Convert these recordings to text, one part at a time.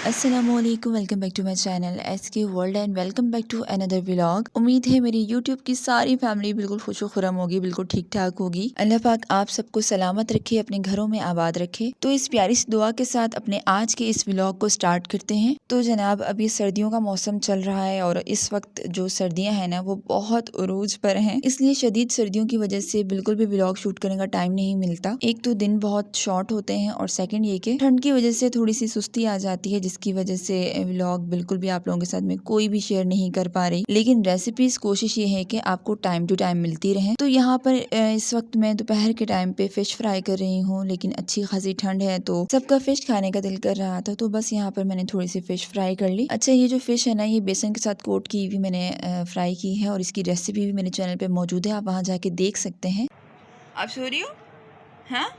अस्सलामुअलैकुम, welcome back to my channel SK world and welcome back to another vlog. उम्मीद है मेरी YouTube की सारी फैमिली बिल्कुल खुशो खुरम होगी, बिल्कुल ठीक ठाक होगी। अल्लाह पाक आप सबको सलामत रखे, अपने घरों में आबाद रखे। तो इस प्यारी सी दुआ के साथ अपने आज के इस व्लॉग को स्टार्ट करते हैं। तो जनाब अभी सर्दियों का मौसम चल रहा है और इस वक्त जो सर्दियाँ हैं ना वो बहुत उरूज पर हैं, इसलिए शदीद सर्दियों की वजह से बिल्कुल भी व्लॉग शूट करने का टाइम नहीं मिलता। एक तो दिन बहुत शॉर्ट होते हैं और सेकेंड ये कि ठंड की वजह से थोड़ी सी सुस्ती आ जाती है, जिसकी वजह से व्लॉग बिल्कुल भी आप लोगों के साथ में कोई भी शेयर नहीं कर पा रही। लेकिन रेसिपीज कोशिश ये है कि आपको टाइम टू टाइम मिलती रहे। तो यहाँ पर इस वक्त मैं दोपहर के टाइम पे फिश फ्राई कर रही हूँ, लेकिन अच्छी खासी ठंड है तो सबका फिश खाने का दिल कर रहा था, तो बस यहाँ पर मैंने थोड़ी सी फिश फ्राई कर ली। अच्छा, ये जो फिश है ना ये बेसन के साथ कोट की हुई मैंने फ्राई की है और इसकी रेसिपी भी मेरे चैनल पे मौजूद है, आप वहाँ जाके देख सकते हैं। आप सो रही हो? हाँ,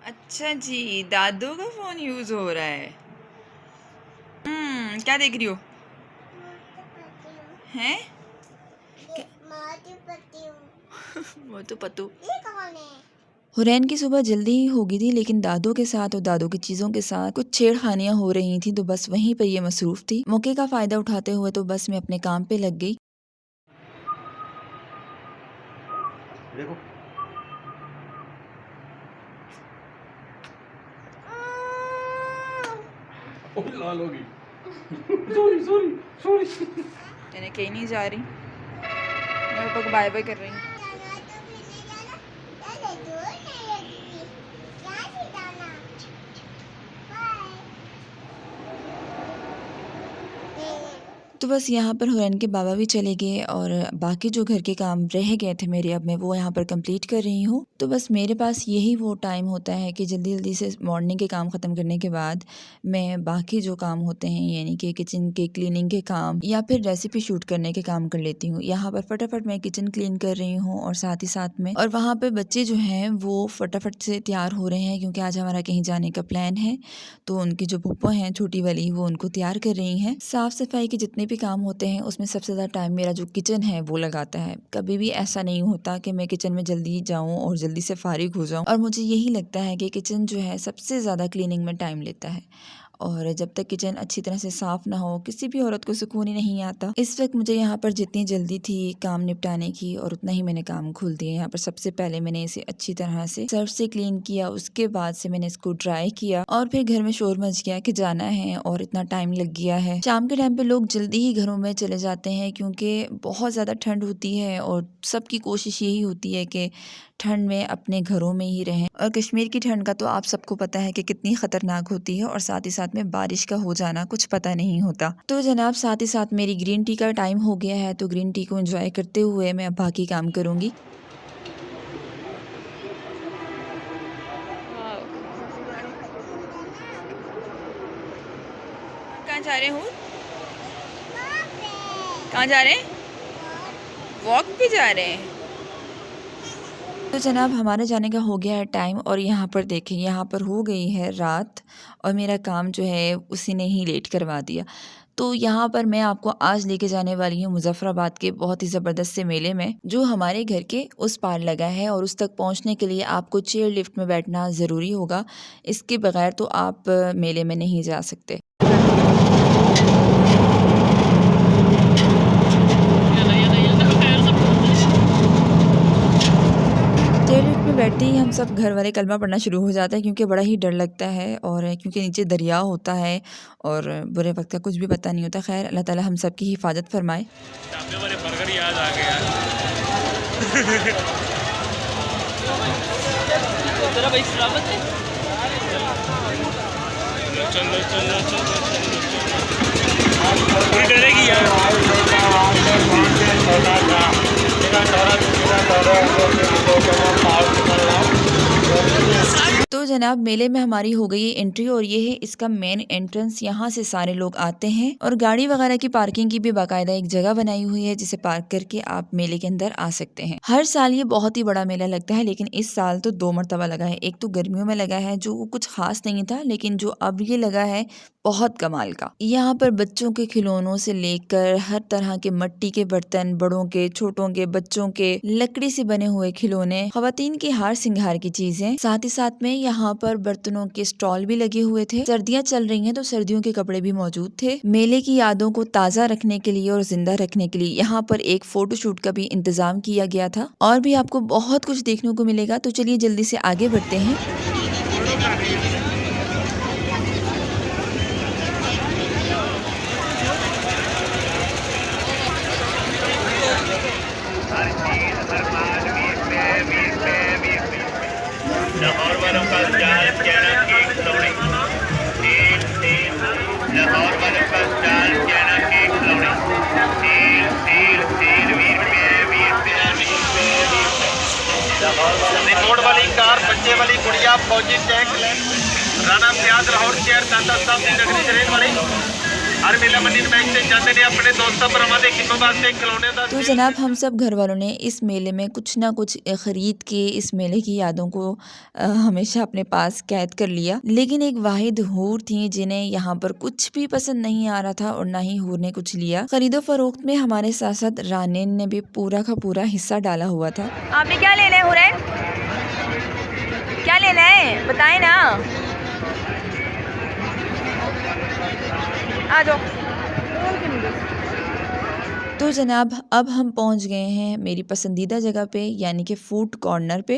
अच्छा जी, दादू का फोन यूज हो रहा है। क्या देख रही हो? हैं? वो तो पतू। हुरैन की सुबह जल्दी ही हो गई थी, लेकिन दादू के साथ और दादू की चीज़ों के साथ कुछ छेड़खानियां हो रही थी, तो बस वहीं पर ये मसरूफ थी। मौके का फ़ायदा उठाते हुए तो बस मैं अपने काम पे लग गई। देखो लाल होगी। सॉरी सॉरी सॉरी, मैंने कहीं नहीं जा रही, मैं पापा को बाय बाय कर रही हूँ। तो बस यहाँ पर हुरैन के बाबा भी चले गए और बाकी जो घर के काम रह गए थे मेरे, अब मैं वो यहाँ पर कंप्लीट कर रही हूँ। तो बस मेरे पास यही वो टाइम होता है कि जल्दी जल्दी से मॉर्निंग के काम ख़त्म करने के बाद मैं बाकी जो काम होते हैं, यानी कि किचन के क्लीनिंग के काम या फिर रेसिपी शूट करने के काम कर लेती हूँ। यहाँ पर फटाफट मैं किचन क्लीन कर रही हूँ और साथ ही साथ में और वहाँ पर बच्चे जो हैं वो फटाफट से तैयार हो रहे हैं, क्योंकि आज हमारा कहीं जाने का प्लान है। तो उनकी जो पप्पो हैं छोटी वाली, वो उनको तैयार कर रही हैं। साफ़ सफाई के जितने भी काम होते हैं उसमें सबसे ज़्यादा टाइम मेरा जो किचन है वो लगाता है। कभी भी ऐसा नहीं होता कि मैं किचन में जल्दी जाऊं और जल्दी से फारिग हो जाऊं, और मुझे यही लगता है कि किचन जो है सबसे ज़्यादा क्लीनिंग में टाइम लेता है। और जब तक किचन अच्छी तरह से साफ़ ना हो किसी भी औरत को सुकून ही नहीं आता। इस वक्त मुझे यहाँ पर जितनी जल्दी थी काम निपटाने की और उतना ही मैंने काम खोल दिया। यहाँ पर सबसे पहले मैंने इसे अच्छी तरह से सर्फ से क्लीन किया, उसके बाद से मैंने इसको ड्राई किया और फिर घर में शोर मच गया कि जाना है और इतना टाइम लग गया है। शाम के टाइम पे लोग जल्दी ही घरों में चले जाते हैं, क्योंकि बहुत ज़्यादा ठंड होती है और सबकी कोशिश यही होती है कि ठंड में अपने घरों में ही रहें। और कश्मीर की ठंड का तो आप सबको पता है कि कितनी ख़तरनाक होती है, और साथ ही साथ में बारिश का हो जाना कुछ पता नहीं होता। तो जनाब साथ ही साथ मेरी ग्रीन टी का टाइम हो गया है, तो ग्रीन टी को एंजॉय करते हुए मैं अब बाकी काम करूँगी। कहाँ जा रहे हूँ? कहाँ जा रहे हैं? वॉक पे जा रहे हैं। तो जनाब हमारे जाने का हो गया है टाइम, और यहाँ पर देखें, यहाँ पर हो गई है रात और मेरा काम जो है उसी ने ही लेट करवा दिया। तो यहाँ पर मैं आपको आज लेके जाने वाली हूँ मुज़फ़्फ़राबाद के बहुत ही ज़बरदस्त से मेले में, जो हमारे घर के उस पार लगा है, और उस तक पहुँचने के लिए आपको चेयर लिफ्ट में बैठना ज़रूरी होगा। इसके बगैर तो आप मेले में नहीं जा सकते। चेयर लिफ्ट में बैठते ही हम सब घर वाले कलमा पढ़ना शुरू हो जाता है, क्योंकि बड़ा ही डर लगता है, और क्योंकि नीचे दरिया होता है और बुरे वक्त का कुछ भी पता नहीं होता। खैर अल्लाह ताला हम सब की हिफाजत फरमाए। बर्गर याद आ गया। चलो चलो चलो चलो डरेगी यार। तो जनाब मेले में हमारी हो गई है एंट्री, और ये है इसका मेन एंट्रेंस। यहाँ से सारे लोग आते हैं, और गाड़ी वगैरह की पार्किंग की भी बाकायदा एक जगह बनाई हुई है, जिसे पार्क करके आप मेले के अंदर आ सकते हैं। हर साल ये बहुत ही बड़ा मेला लगता है, लेकिन इस साल तो 2 मरतबा लगा है। एक तो गर्मियों में लगा है जो कुछ खास नहीं था, लेकिन जो अब ये लगा है बहुत कमाल का। यहाँ पर बच्चों के खिलौनों से लेकर हर तरह के मट्टी के बर्तन, बड़ों के, छोटों के, बच्चों के, लकड़ी से बने हुए खिलौने, ख़वातीन के हार सिंगार की चीजें, साथ ही साथ में यहाँ यहाँ पर बर्तनों के स्टॉल भी लगे हुए थे। सर्दियाँ चल रही हैं तो सर्दियों के कपड़े भी मौजूद थे। मेले की यादों को ताज़ा रखने के लिए और जिंदा रखने के लिए यहाँ पर एक फोटोशूट का भी इंतजाम किया गया था और भी आपको बहुत कुछ देखने को मिलेगा। तो चलिए जल्दी से आगे बढ़ते हैं। लाहौर वालों का जाल कैना केक खिलौने तेल तेल लाहौर वालों का जाल कैना केक खिलौने तेल तेल तेल 20 रुपए लाहौर वाला रिमोट वाली कार बच्चे वाली गुड़िया फौजी टैंक राणा प्याज लाहौर शहर दादा साहब की नगरी जरेन वाली हर मेला मंडी बैंक से जाते ने अपने दोस्तों पर हमारे कितों वास्ते खिलौने दा। तो जनाब हम सब घर वालों ने इस मेले में कुछ ना कुछ खरीद के इस मेले की यादों को हमेशा अपने पास कैद कर लिया। लेकिन एक वाहिद हूर थी जिन्हें यहाँ पर कुछ भी पसंद नहीं आ रहा था और ना ही हूर ने कुछ लिया। खरीदो फरोख्त में हमारे साथ साथ रानीन ने भी पूरा का पूरा हिस्सा डाला हुआ था। आपने क्या लेना है हुरैन? क्या लेना है बताएं ना। आ जाओ। तो जनाब अब हम पहुंच गए हैं मेरी पसंदीदा जगह पे यानी कि फूड कॉर्नर पे।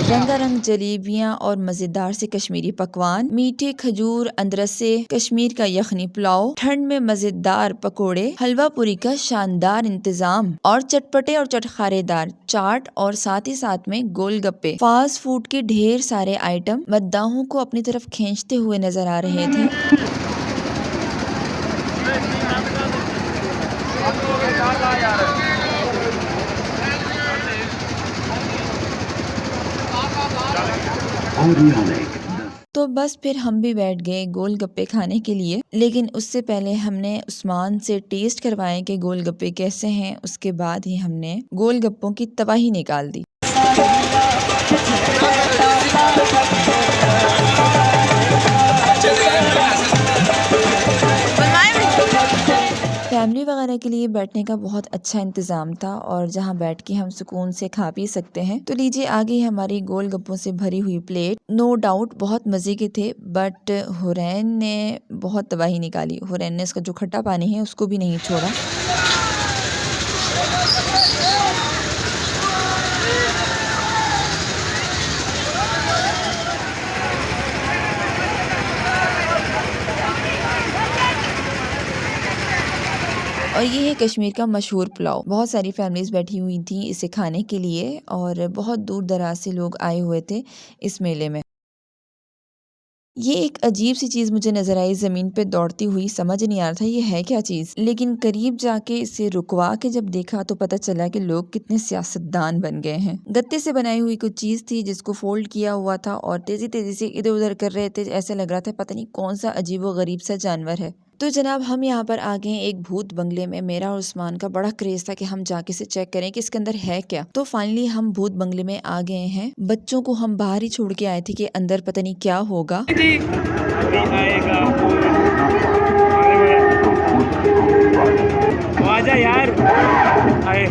रंगारंग जलेबियाँ और मज़ेदार से कश्मीरी पकवान, मीठे खजूर अंदरसे, कश्मीर का यखनी पुलाव, ठंड में मज़ेदार पकोड़े, हलवा पूरी का शानदार इंतजाम और चटपटे और चटखारेदार चाट और साथ ही साथ में गोलगप्पे। फास्ट फूड के ढेर सारे आइटम मद्दाहों को अपनी तरफ खींचते हुए नजर आ रहे थे। तो बस फिर हम भी बैठ गए गोलगप्पे खाने के लिए। लेकिन उससे पहले हमने उस्मान से टेस्ट करवाए कि गोलगप्पे कैसे हैं। उसके बाद ही हमने गोलगप्पों की तबाही निकाल दी। फैमिली वगैरह के लिए बैठने का बहुत अच्छा इंतज़ाम था और जहां बैठ के हम सुकून से खा पी सकते हैं। तो लीजिए आ गई हमारी गोलगप्पों से भरी हुई प्लेट। नो डाउट बहुत मज़े के थे बट हुरैन ने बहुत तबाही निकाली। हुरैन ने इसका जो खट्टा पानी है उसको भी नहीं छोड़ा। और ये है कश्मीर का मशहूर पुलाव। बहुत सारी फैमिलीज बैठी हुई थी इसे खाने के लिए और बहुत दूर दराज से लोग आए हुए थे इस मेले में। ये एक अजीब सी चीज़ मुझे नज़र आई ज़मीन पे दौड़ती हुई। समझ नहीं आ रहा था ये है क्या चीज़, लेकिन करीब जाके इसे रुकवा के जब देखा तो पता चला कि लोग कितने सियासतदान बन गए हैं। गत्ते से बनाई हुई कुछ चीज़ थी जिसको फोल्ड किया हुआ था और तेज़ी तेज़ी से इधर उधर कर रहे थे। ऐसे लग रहा था पता नहीं कौन सा अजीब व गरीब सा जानवर है। तो जनाब हम यहाँ पर आ गए एक भूत बंगले में। मेरा और उस्मान का बड़ा क्रेज था कि हम जाके से चेक करें कि इसके अंदर है क्या। तो फाइनली हम भूत बंगले में आ गए हैं। बच्चों को हम बाहर ही छोड़ के आए थे कि अंदर पता नहीं क्या होगा। आजा यार आए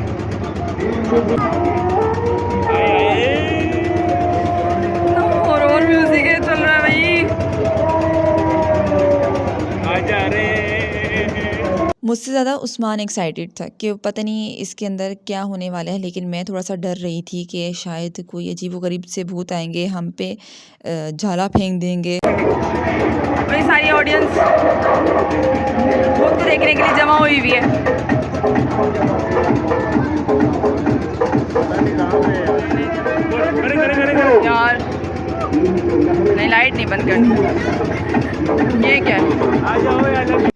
और म्यूजिक है चल रहा है भाई। आजा रे। मुझसे ज़्यादा उस्मान एक्साइटेड था कि पता नहीं इसके अंदर क्या होने वाला है, लेकिन मैं थोड़ा सा डर रही थी कि शायद कोई अजीबोगरीब से भूत आएंगे, हम पे झाला फेंक देंगे। बड़ी सारी ऑडियंस भूत को देखने के लिए जमा हुई हुई है। यार नहीं लाइट नहीं बंद करनी। ये क्या है? आ जाओ यार।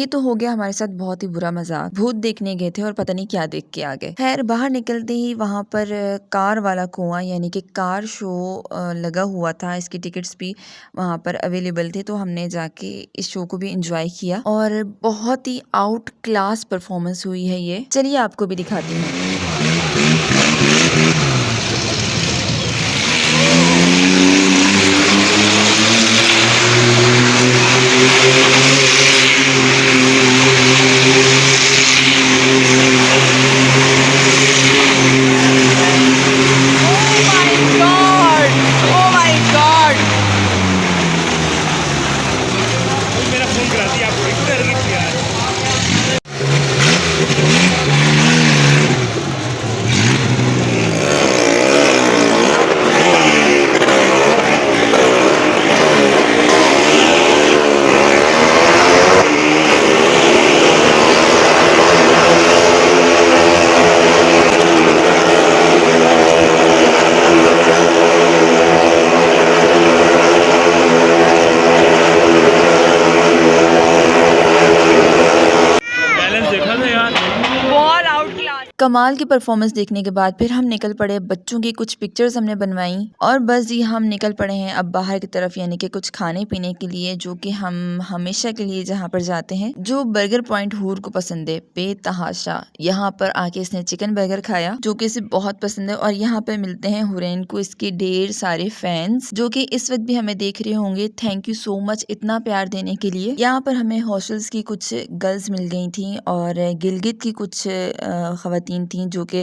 ये तो हो गया हमारे साथ बहुत ही बुरा मजाक। भूत देखने गए थे और पता नहीं क्या देख के आ गए। खैर बाहर निकलते ही वहाँ पर कार वाला कुआं यानी कि कार शो लगा हुआ था। इसकी टिकट्स भी वहाँ पर अवेलेबल थे, तो हमने जाके इस शो को भी एंजॉय किया और बहुत ही आउट क्लास परफॉर्मेंस हुई है ये। चलिए आपको भी दिखाती हूँ। मेरा फोन करा दिया आपको इधर की यार। बैलेंस देखा था यार, बहुत आउट क्लास। कमाल की परफॉर्मेंस देखने के बाद फिर हम निकल पड़े। बच्चों की कुछ पिक्चर्स हमने बनवाई और बस जी हम निकल पड़े हैं अब बाहर की तरफ, यानी कि कुछ खाने पीने के लिए, जो कि हम हमेशा के लिए जहाँ पर जाते हैं, जो बर्गर पॉइंट हूर को पसंद है बेतहाशा। यहाँ पर आके इसने चिकन बर्गर खाया जो कि इसे बहुत पसंद है और यहाँ पर मिलते हैं हुरैन को इसके ढेर सारे फैंस जो कि इस वक्त भी हमें देख रहे होंगे। थैंक यू सो मच इतना प्यार देने के लिए। यहाँ पर हमें हॉस्टल्स की कुछ गर्ल्स मिल गई थी और गिलगित की कुछ खवातीन थी जो कि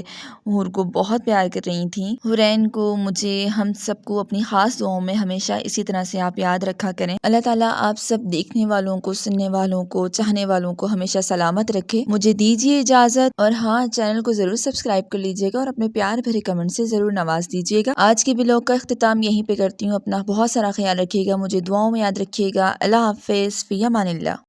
हूर को बहुत प्यार कर रही थी। हुरैन को, मुझे, हम सबको अपनी खास दुआओं में हमेशा इसी तरह से आप याद रखा करें। अल्लाह ताला आप सब देखने वालों को, सुनने वालों को, चाहने वालों को हमेशा सलामत रखे। मुझे दीजिए इजाजत और हाँ, चैनल को जरूर सब्सक्राइब कर लीजिएगा और अपने प्यार भरे कमेंट से जरूर नवाज दीजिएगा। आज के व्लॉग का इख्तिताम यहीं पे करती हूँ। अपना बहुत सारा ख्याल रखिएगा, मुझे दुआओं में याद रखिएगा। अल्लाह हाफिज, फी अमानिल्लाह।